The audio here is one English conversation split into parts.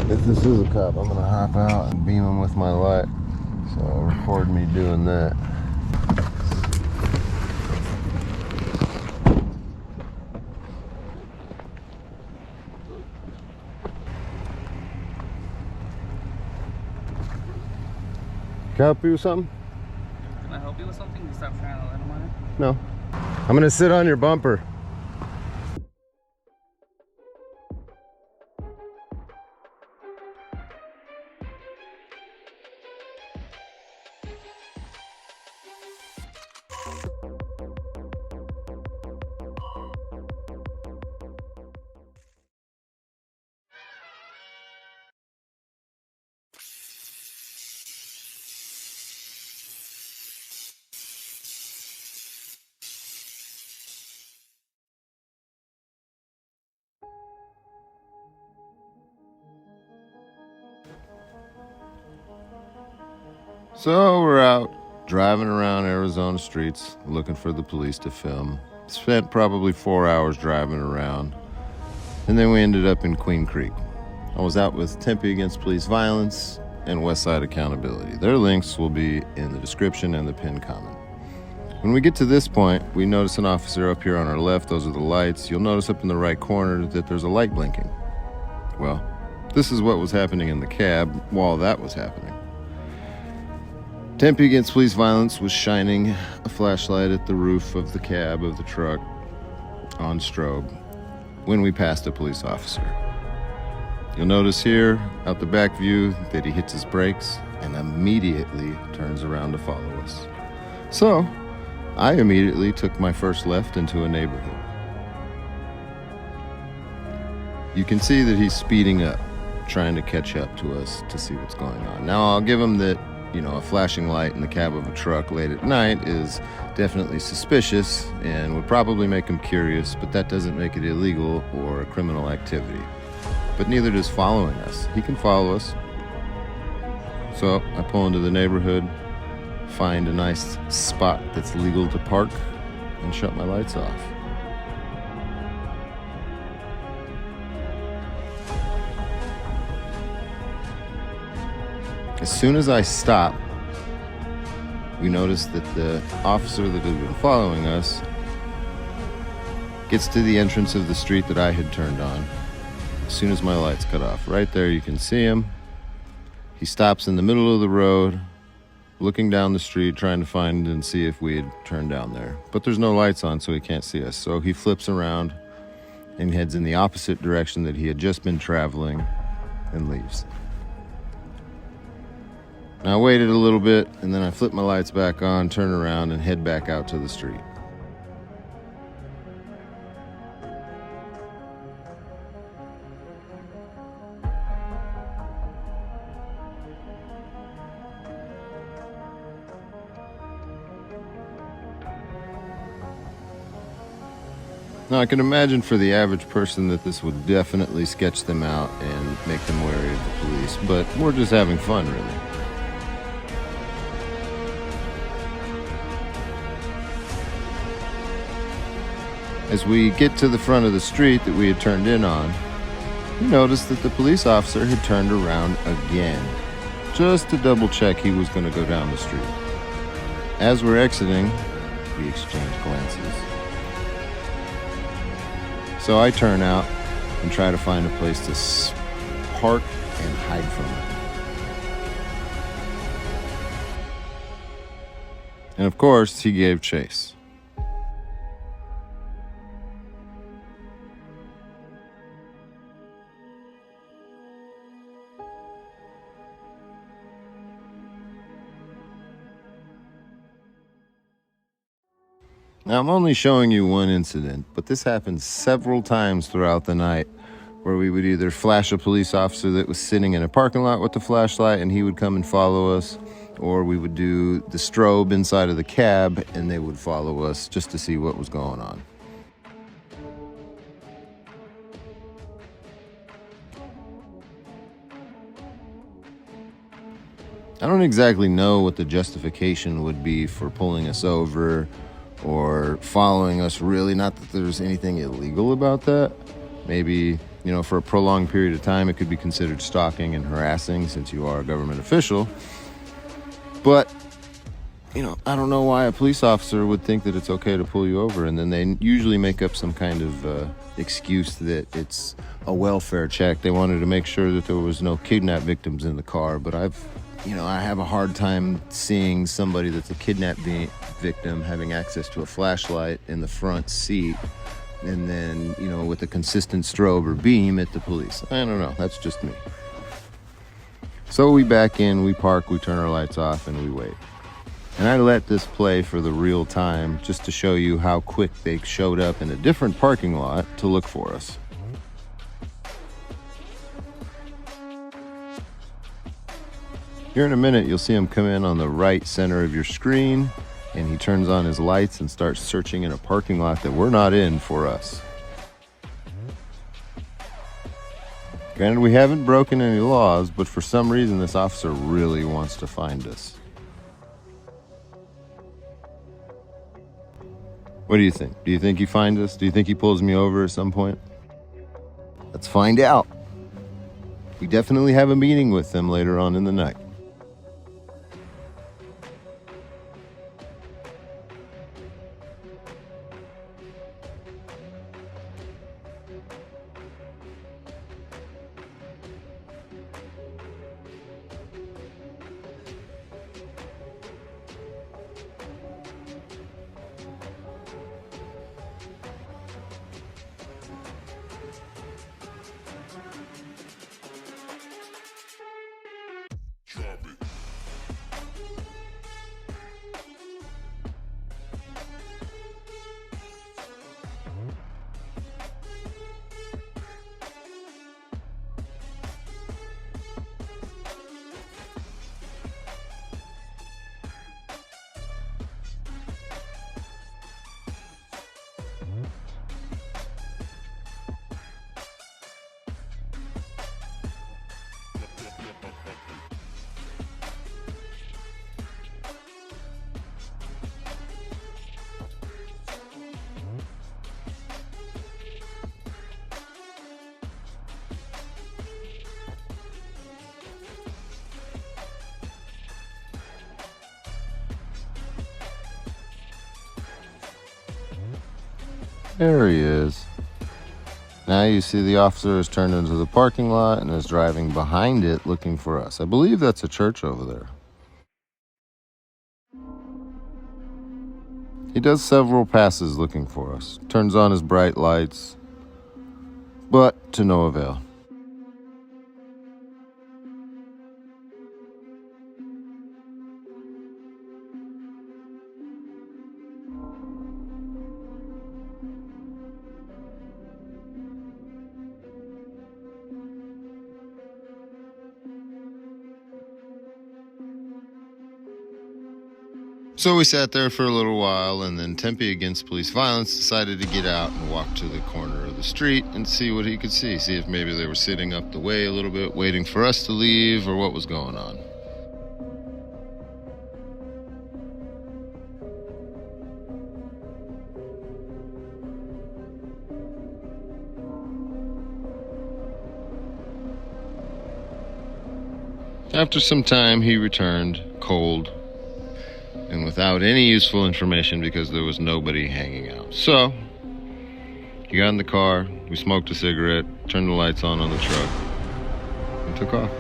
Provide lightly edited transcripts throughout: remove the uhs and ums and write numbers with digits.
If this is a cop, I'm gonna hop out and beam him with my light. So record me doing that. Can I help you with something? Can I help you with something? You stop trying to let him on it? No. I'm gonna sit on your bumper. So we're out driving around Arizona streets looking for the police to film. Spent probably 4 hours driving around, and then we ended up in Queen Creek. I was out with Tempe Against Police Violence and Westside Accountability. Their links will be in the description and the pinned comment. When we get to this point, we notice an officer up here on our left. Those are the lights. You'll notice up in the right corner that there's a light blinking. Well, this is what was happening in the cab while that was happening. Tempe Against Police Violence was shining a flashlight at the roof of the cab of the truck on strobe when we passed a police officer. You'll notice here, out the back view, that he hits his brakes and immediately turns around to follow us. So, I immediately took my first left into a neighborhood. You can see that he's speeding up, trying to catch up to us to see what's going on. Now, I'll give him that, a flashing light in the cab of a truck late at night is definitely suspicious and would probably make him curious, but that doesn't make it illegal or a criminal activity. But neither does following us. He can follow us. So I pull into the neighborhood, find a nice spot that's legal to park, and shut my lights off. As soon as I stop, we notice that the officer that had been following us gets to the entrance of the street that I had turned on as soon as my lights cut off. Right there you can see him. He stops in the middle of the road, looking down the street, trying to find and see if we had turned down there. But there's no lights on, so he can't see us. So he flips around and heads in the opposite direction that he had just been traveling and leaves. Now, I waited a little bit, and then I flip my lights back on, turn around, and head back out to the street. Now, I can imagine for the average person that this would definitely sketch them out and make them wary of the police, but we're just having fun, really. As we get to the front of the street that we had turned in on, we noticed that the police officer had turned around again, just to double check he was going to go down the street. As we're exiting, we exchange glances. So I turn out and try to find a place to park and hide from him. And of course, he gave chase. Now, I'm only showing you one incident, but this happened several times throughout the night where we would either flash a police officer that was sitting in a parking lot with the flashlight and he would come and follow us, or we would do the strobe inside of the cab and they would follow us just to see what was going on. I don't exactly know what the justification would be for pulling us over or following us, really. Not that there's anything illegal about that. Maybe, For a prolonged period of time, it could be considered stalking and harassing since you are a government official. But, I don't know why a police officer would think that it's okay to pull you over, and then they usually make up some kind of excuse that it's a welfare check. They wanted to make sure that there was no kidnap victims in the car, but I have a hard time seeing somebody that's a kidnap victim having access to a flashlight in the front seat and then, with a consistent strobe or beam at the police. I don't know. That's just me. So we back in, we park, we turn our lights off, and we wait. And I let this play for the real time just to show you how quick they showed up in a different parking lot to look for us. Here in a minute, you'll see him come in on the right center of your screen, and he turns on his lights and starts searching in a parking lot that we're not in for us. Granted, we haven't broken any laws, but for some reason, this officer really wants to find us. What do you think? Do you think he finds us? Do you think he pulls me over at some point? Let's find out. We definitely have a meeting with them later on in the night. There he is. Now you see the officer has turned into the parking lot and is driving behind it looking for us. I believe that's a church over there. He does several passes looking for us, turns on his bright lights, but to no avail. So we sat there for a little while, and then Tempe Against Police Violence decided to get out and walk to the corner of the street and see what he could see if maybe they were sitting up the way a little bit, waiting for us to leave, or what was going on. After some time, he returned, cold, and without any useful information because there was nobody hanging out. So, he got in the car, we smoked a cigarette, turned the lights on the truck, and took off.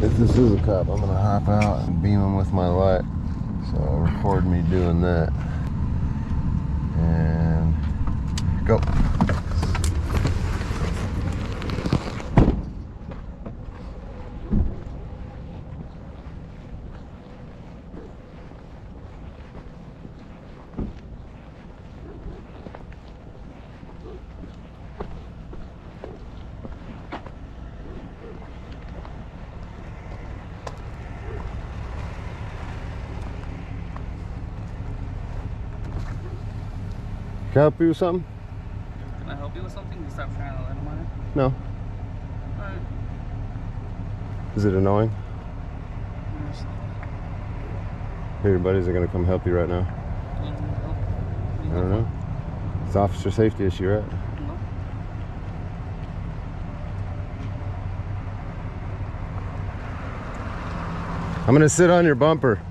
If this is a cop, I'm gonna hop out and beam him with my light. So record me doing that. And go. Can I help you with something? Can I help you with something? You stop trying to let him on it? No. Alright. Is it annoying? Yes. Here, your buddies are gonna come help you right now. You want me to help? I don't know. It's an officer safety issue, right? No. I'm gonna sit on your bumper.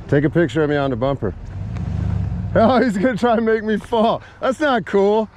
Take a picture of me on the bumper. Oh, he's gonna try and make me fall. That's not cool.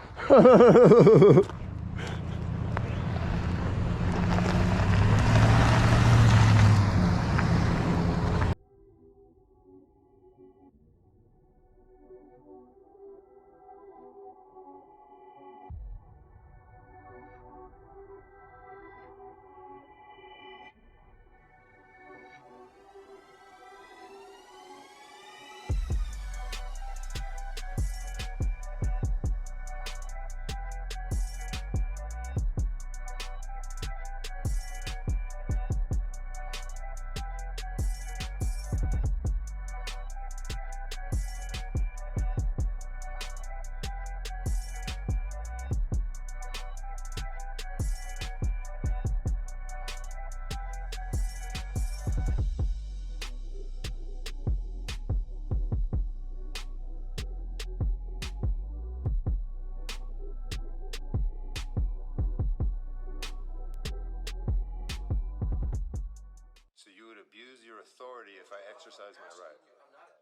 So you would abuse your authority if I exercise my right?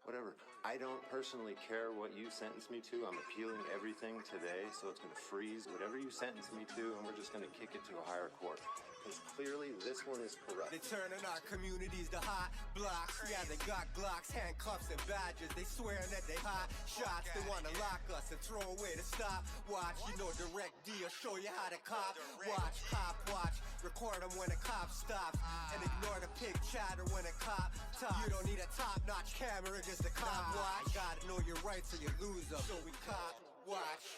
Whatever. I don't personally care what you sentence me to. I'm appealing everything today, so it's going to freeze whatever you sentence me to, and we're just going to kick it to a higher court. Because clearly this one is corrupt. They turning our communities to hot blocks. Yeah, they got Glocks, handcuffs, and badges. They swearing that they hot shots. They want to lock us and throw away the stop. Watch, you know, direct deal, show you how to cop. Watch, cop, watch. Record them when a cop stops. And ignore the pig chatter when a cop talks. You don't need a top-notch camera, just a cop watch. Gotta know your rights or you lose them. So we cop, watch.